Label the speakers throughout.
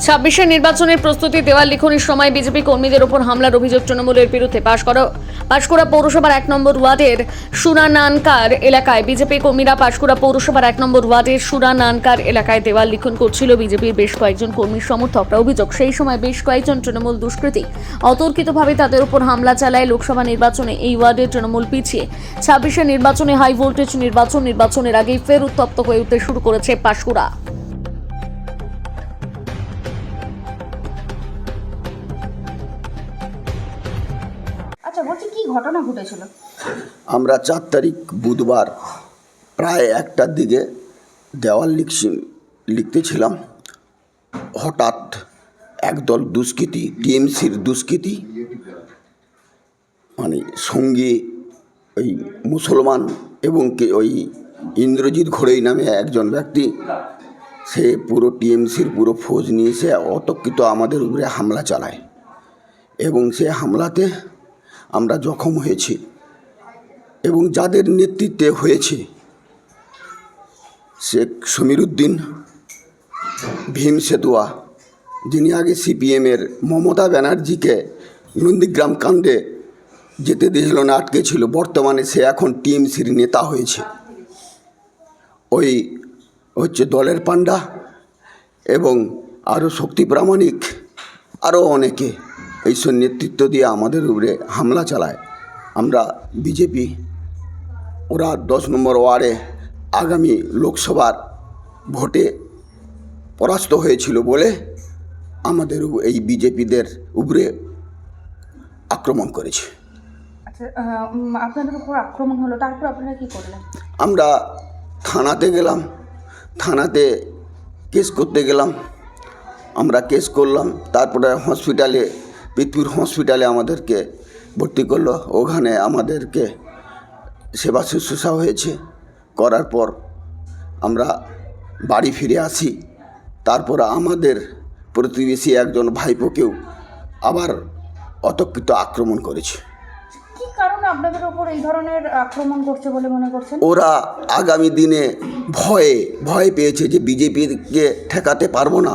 Speaker 1: ছাব্বিশের নির্বাচনের প্রস্তুতি দেওয়াল লিখনের সময় বিজেপি কর্মীদের উপর হামলার অভিযোগ তৃণমূলের বিরুদ্ধে পাঁশকুড়া পৌরসভার 1 নম্বর ওয়ার্ডের সুরানানকার এলাকায় বিজেপি কর্মীরা পাঁশকুড়া পৌরসভার 1 নম্বর ওয়ার্ডের সুরানানকার এলাকায় দেওয়াল লিখন করছিল বিজেপির বেশ কয়েকজন কর্মীর সমর্থকরা। অভিযোগ, সেই সময় বেশ কয়েকজন তৃণমূল দুষ্কৃতী অতর্কিতভাবে তাদের উপর হামলা চালায়। লোকসভা নির্বাচনে এই ওয়ার্ডের তৃণমূল পিছিয়ে 26এর নির্বাচনে হাই ভোল্টেজ নির্বাচনের আগেই ফের উত্তপ্ত হয়ে উঠতে শুরু করেছে পাঁশকুড়া।
Speaker 2: আচ্ছা, বলছি কি ঘটনা ঘটেছিল?
Speaker 3: আমরা 4 তারিখ বুধবার প্রায় 1টার দিকে দেওয়াল লিখতেছিলাম। হঠাৎ একদল দুষ্কৃতী, টিএমসির দুষ্কৃতী, মানে সঙ্গে ওই মুসলমান এবং ওই ইন্দ্রজিৎ ঘোড়াই নামে একজন ব্যক্তি, সে পুরো টিএমসির পুরো ফৌজ নিয়ে সে অতর্কিত আমাদের উপরে হামলা চালায় এবং সে হামলাতে আমরা জখম হয়েছি এবং যাদের নেতৃত্বে হয়েছে শেখ সমীরউদ্দিন, ভীম সেতুয়া, যিনি আগে সিপিএমের মমতা ব্যানার্জিকে নন্দীগ্রাম কাণ্ডে যেতে দিয়েছিল না, আটকে ছিল, বর্তমানে সে এখন টিএমসির নেতা হয়েছে। ওই হচ্ছে দলের পান্ডা এবং আরও শক্তি প্রামাণিক, আরও অনেকে এইসব নেতৃত্ব দিয়ে আমাদের উপরে হামলা চালায়। আমরা বিজেপি, ওরা 10 নম্বর ওয়ার্ডে আগামী লোকসভার ভোটে পরাস্ত হয়েছিল বলে আমাদের এই বিজেপিদের উপরে আক্রমণ করেছে।
Speaker 2: আচ্ছা, আপনাদের উপর আক্রমণ হলো, তারপর আপনারা কি করলেন?
Speaker 3: আমরা থানাতে গেলাম, থানাতে কেস করতে গেলাম, আমরা কেস করলাম। তারপরে হসপিটালে, পৃথ্বীর হসপিটালে আমাদেরকে ভর্তি করলো। ওখানে আমাদেরকে সেবা শুশ্রূষা হয়েছে, করার পর আমরা বাড়ি ফিরে আসি। তারপর আমাদের প্রতিবেশী একজন ভাইপোকেও আবার অতর্কিত আক্রমণ করেছে।
Speaker 2: কি কারণে আপনাদের উপর এই ধরনের আক্রমণ করছে বলে মনে করছেন?
Speaker 3: ওরা আগামী দিনে ভয় পেয়েছে যে বিজেপিকে ঠেকাতে পারবো না,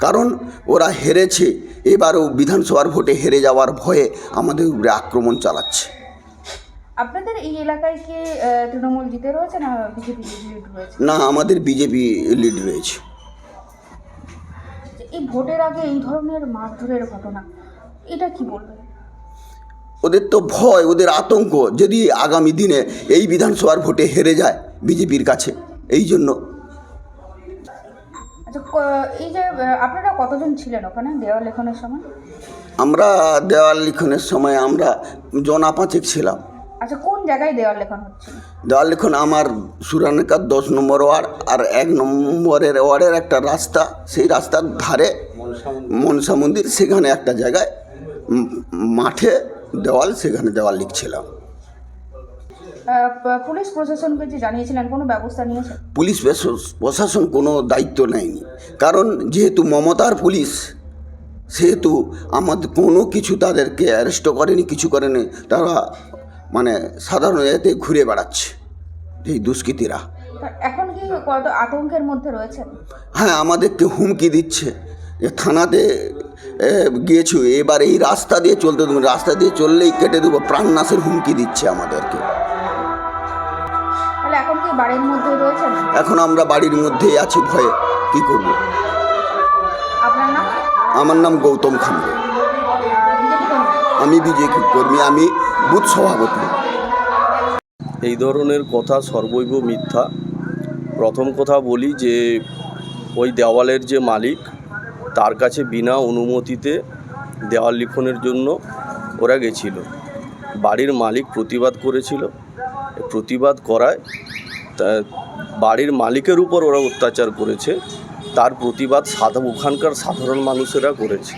Speaker 3: কারণ ওরা হেরেছে, এবারও বিধানসভার ভোটে হেরে যাওয়ার ভয়ে আমাদের উপরে আক্রমণ চালাচ্ছে।
Speaker 2: আপনাদের এই এলাকায় কি তৃণমূল জিতে রয়েছে না বিজেপি লিড রয়েছে?
Speaker 3: না, আমাদের বিজেপি লিড রয়েছে।
Speaker 2: এই ভোটের আগে এই ধরনের মারধরের ঘটনা, এটা কি বলবেন?
Speaker 3: ওদের তো ভয়, ওদের আতঙ্ক, যদি আগামী দিনে এই বিধানসভার ভোটে হেরে যায় বিজেপির কাছে, এই জন্য।
Speaker 2: আচ্ছা, এই যে আপনারা কতজন ছিলেন ওখানে দেওয়াল লেখনের সময়?
Speaker 3: আমরা দেওয়াল লিখনের সময় আমরা জনা 5 ছিলাম।
Speaker 2: আচ্ছা, কোন জায়গায় দেওয়াল লেখন হচ্ছিল?
Speaker 3: দেওয়াল লিখন আমার সুরানকার 10 নম্বর ওয়ার্ড আর 1 নম্বরের ওয়ার্ডের একটা রাস্তা, সেই রাস্তার ধারে মনসা মন্দির, সেখানে একটা জায়গায় মাঠে দেওয়াল, সেখানে দেওয়াল লিখছিলাম।
Speaker 2: পুলিশ প্রশাসনকে যে জানিয়েছিলেন, কোনো ব্যবস্থা নিয়েছে?
Speaker 3: পুলিশ প্রশাসন কোনো দায়িত্ব নেয়নি, কারণ যেহেতু মমতার পুলিশ, সেহেতু আমাদের কোনো কিছু তাদেরকে অ্যারেস্ট করেনি, কিছু করেনি। তারা মানে সাধারণ এতে ঘুরে বেড়াচ্ছে এই দুষ্কৃতীরা।
Speaker 2: এখন কি কত আতঙ্কের মধ্যে রয়েছেন?
Speaker 3: হ্যাঁ, আমাদেরকে হুমকি দিচ্ছে যে থানাতে গিয়েছো, এবার এই রাস্তা দিয়ে চলতে দেবো, রাস্তা দিয়ে চললেই কেটে দেবো, প্রাণনাশের হুমকি দিচ্ছে আমাদেরকে।
Speaker 2: তাহলে এখন কি বাড়ির মধ্যে রয়েছেন?
Speaker 3: এখন আমরা বাড়ির মধ্যেই আছি ভয়ে, কি করব।
Speaker 2: আপনার নাম?
Speaker 3: আমার নাম গৌতম খামরে, আমি বিজেপি কর্মী, আমি বুথ সভাপতি।
Speaker 4: এই ধরনের কথা সর্বৈব মিথ্যা। প্রথম কথা বলি যে ওই দেওয়ালের যে মালিক, তার কাছে বিনা অনুমতিতে দেওয়াল লিখনের জন্য ওরা গেছিল। বাড়ির মালিক প্রতিবাদ করেছিল, প্রতিবাদ করায় বাড়ির মালিকের উপর ওরা অত্যাচার করেছে। তার প্রতিবাদ ওখানকার সাধারণ মানুষেরা করেছে।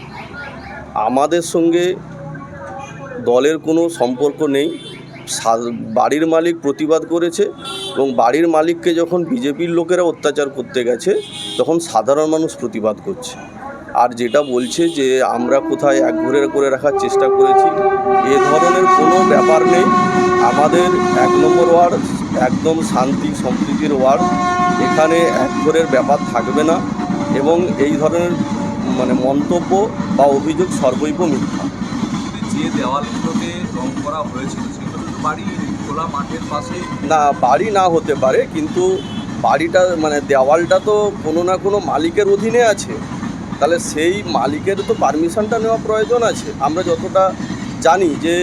Speaker 4: আমাদের সঙ্গে দলের কোনো সম্পর্ক নেই। বাড়ির মালিক প্রতিবাদ করেছে এবং বাড়ির মালিককে যখন বিজেপির লোকেরা অত্যাচার করতে গেছে তখন সাধারণ মানুষ প্রতিবাদ করছে। আর যেটা বলছে যে আমরা কোথায় একঘরে করে রাখার চেষ্টা করেছি, এ ধরনের কোনো ব্যাপার নেই। আমাদের 1 নম্বর ওয়ার্ড একদম শান্তি সম্প্রীতির ওয়ার্ড, এখানে একঘরের ব্যাপার থাকবে না এবং এই ধরনের মানে মন্তব্য বা অভিযোগ সর্বৈব মিথ্যা।
Speaker 5: যে দেওয়ালগুলোতে রং করা হয়েছিল সেগুলো তো বাড়ি খোলা মাঠের পাশে।
Speaker 4: না, বাড়ি না হতে পারে, কিন্তু বাড়িটা মানে দেওয়ালটা তো কোনো না কোনো মালিকের অধীনে আছে, তাহলে সেই মালিকের তো পারমিশনটা নেওয়া প্রয়োজন আছে। আমরা যতটা জানি যে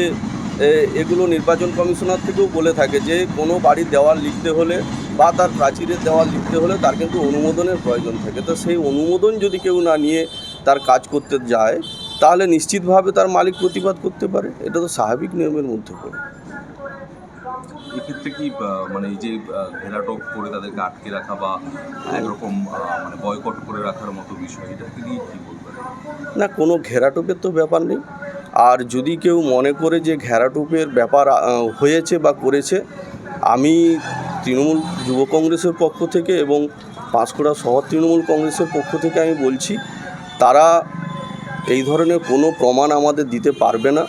Speaker 4: এগুলো নির্বাচন কমিশনার থেকেও বলে থাকে যে কোনো বাড়ির দেওয়াল লিখতে হলে বা তার প্রাচীরের দেওয়াল লিখতে হলে তার কিন্তু অনুমোদনের প্রয়োজন থাকে। তো সেই অনুমোদন যদি কেউ না নিয়ে তার কাজ করতে যায় তাহলে নিশ্চিতভাবে তার মালিক প্রতিবাদ করতে পারে, এটা তো স্বাভাবিক নিয়মের মধ্যে পড়ে।
Speaker 5: এক্ষেত্রে কি মানে এই যে ঘেরাটোপ করে তাদেরকে আটকে রাখা বা একরকম মানে বয়কট করে রাখার মতো বিষয়, এটাকে নিয়ে কী বলবেন?
Speaker 4: না, কোনো ঘেরাটোপের তো ব্যাপার নেই। আর যদি কেউ মনে করে যে ঘেরাটোপের ব্যাপার হয়েছে বা করেছে, আমি তৃণমূল যুব কংগ্রেসের পক্ষ থেকে এবং পাঁশকুড়া শহর তৃণমূল কংগ্রেসের পক্ষ থেকে আমি বলছি, তারা এই ধরনের কোনো প্রমাণ আমাদের দিতে পারবে না।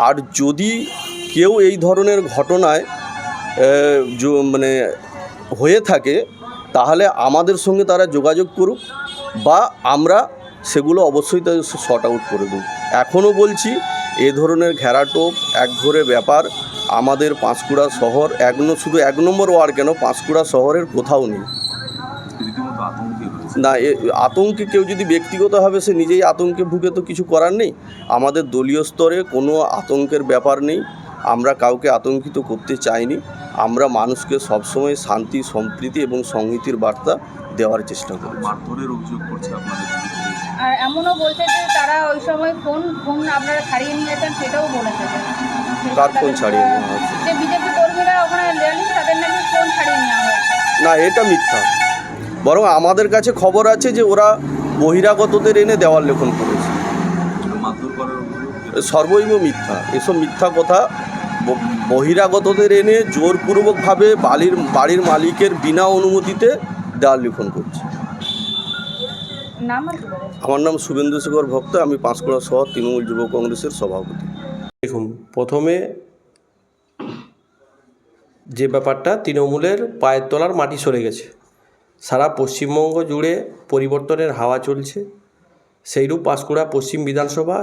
Speaker 4: আর যদি কেউ এই ধরনের ঘটনায় মানে হয়ে থাকে তাহলে আমাদের সঙ্গে তারা যোগাযোগ করুক বা আমরা সেগুলো অবশ্যই তাদের শর্ট আউট করে দেব। এখনও বলছি, এ ধরনের ঘেরাটোপ একঘরে ব্যাপার আমাদের পাঁশকুড়া শহর শুধু 1 নম্বর ওয়ার্ড কেন, পাঁশকুড়া শহরের কোথাও নেই।
Speaker 5: রীতিমতো আতঙ্কে রয়েছে।
Speaker 4: না, আতঙ্কে কেউ যদি ব্যক্তিগতভাবে সে নিজেই আতঙ্কে ভুগে তো কিছু করার নেই। আমাদের দলীয় স্তরে কোনো আতঙ্কের ব্যাপার নেই, আমরা কাউকে আতঙ্কিত করতে চাইনি। আমরা মানুষকে সবসময় শান্তি, সম্প্রীতি এবং সংহতির বার্তা দেওয়ার চেষ্টা করি।
Speaker 5: মারধরের অভিযোগ করছে আপনাদের বিরুদ্ধে।
Speaker 2: আর এমনও বলছে যে তারা ওই সময় ফোন আপনারা ছাড়িয়ে নিয়েছেন, সেটাও বলেছে।
Speaker 4: কার ফোন ছাড়িয়ে নেওয়া হয়েছে?
Speaker 2: যে বিজেপি কর্মীরা ওখানে র্যালি, তাদের নাকি ফোন ছাড়িয়ে নেওয়া হয়েছে।
Speaker 4: না, এটা মিথ্যা। বরং আমাদের কাছে খবর আছে যে ওরা বহিরাগতদের এনে দেওয়াল লেখন করেছে।
Speaker 5: মারধর করার অভিযোগ
Speaker 4: সর্বৈব মিথ্যা। এসব মিথ্যা কথা। বহিরাগতদের এনে জোরপূর্বকভাবে বাড়ির মালিকের বিনা অনুমতিতে দেওয়াল লিখন করছে।
Speaker 2: নাম আর কি বলেন?
Speaker 4: আমার নাম শুভেন্দু শেখর ভক্ত, আমি পাঁশকুড়া শহর তৃণমূল যুব কংগ্রেসের সভাপতি।
Speaker 6: দেখুন, প্রথমে যে ব্যাপারটা, তৃণমূলের পায়ের তলার মাটি সরে গেছে, সারা পশ্চিমবঙ্গ জুড়ে পরিবর্তনের হাওয়া চলছে। সেইরূপ পাঁশকুড়া পশ্চিম বিধানসভা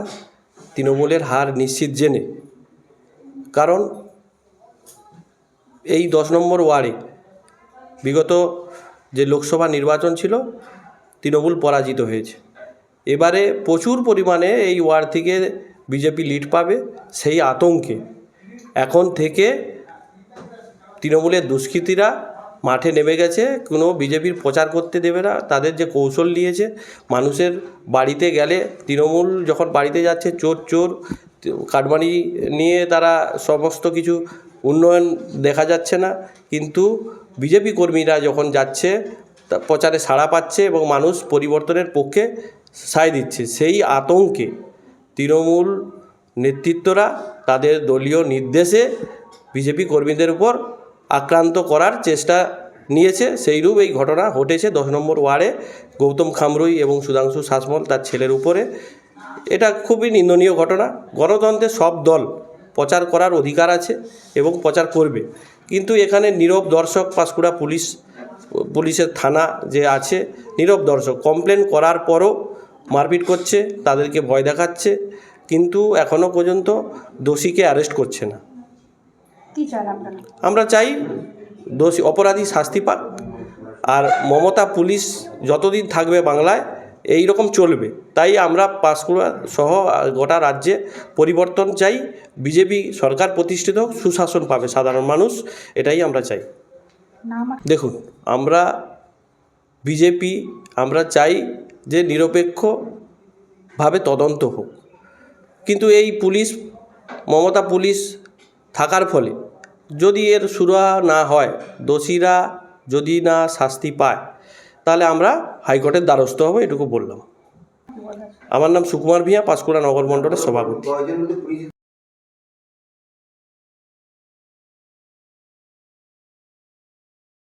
Speaker 6: তৃণমূলের হার নিশ্চিত জেনে, কারণ এই 10 নম্বর ওয়ার্ডে বিগত যে লোকসভা নির্বাচন ছিল তৃণমূল পরাজিত হয়েছে। এবারে প্রচুর পরিমাণে এই ওয়ার্ড থেকে বিজেপি লিড পাবে, সেই আতঙ্কে এখন থেকে তৃণমূলের দুষ্কৃতীরা মাঠে নেমে গেছে। কোনো বিজেপির প্রচার করতে দেবে না। তাদের যে কৌশল নিয়েছে, মানুষের বাড়িতে গেলে তৃণমূল যখন বাড়িতে যাচ্ছে চোর কাটমানি নিয়ে তারা সমস্ত কিছু উন্নয়ন দেখা যাচ্ছে না, কিন্তু বিজেপি কর্মীরা যখন যাচ্ছে প্রচারে সাড়া পাচ্ছে এবং মানুষ পরিবর্তনের পক্ষে সায় দিচ্ছে। সেই আতঙ্কে তৃণমূল নেতৃত্বরা তাদের দলীয় নির্দেশে বিজেপি কর্মীদের উপর আক্রান্ত করার চেষ্টা নিয়েছে। সেইরূপ এই ঘটনা ঘটেছে 10 নম্বর ওয়ার্ডে গৌতম খামরুই এবং সুধাংশু শাসমল তার ছেলের উপরে। এটা খুবই নিন্দনীয় ঘটনা। গণতন্ত্রে সব দল প্রচার করার অধিকার আছে এবং প্রচার করবে, কিন্তু এখানে নীরব দর্শক পাঁশকুড়া পুলিশের থানা যে আছে, নীরব দর্শক কমপ্লেন করার পরও মারপিট করছে, তাদেরকে ভয় দেখাচ্ছে, কিন্তু এখনও পর্যন্ত দোষীকে অ্যারেস্ট করছে না।
Speaker 2: কি চান আপনারা?
Speaker 6: আমরা চাই অপরাধী শাস্তি পাক, আর মমতা পুলিশ যতদিন থাকবে বাংলায় এই রকম চলবে। তাই আমরা পাঁশকুড়া সহ গোটা রাজ্যে পরিবর্তন চাই, বিজেপি সরকার প্রতিষ্ঠিত হোক, সুশাসন পাবে সাধারণ মানুষ, এটাই আমরা চাই।
Speaker 2: নাম আর
Speaker 6: দেখুন, আমরা চাই যে নিরপেক্ষভাবে তদন্ত হোক, কিন্তু এই মমতা পুলিশ থাকার ফলে যদি এর সুরাহা না হয়, দোষীরা যদি না শাস্তি পায়, তাহলে আমরা হাইকোর্টের দ্বারস্থ হব, এটুকু বললাম। আমার নাম সুকুমার ভিয়া, পাঁশকুড়া নগর মণ্ডলের সভাপতি।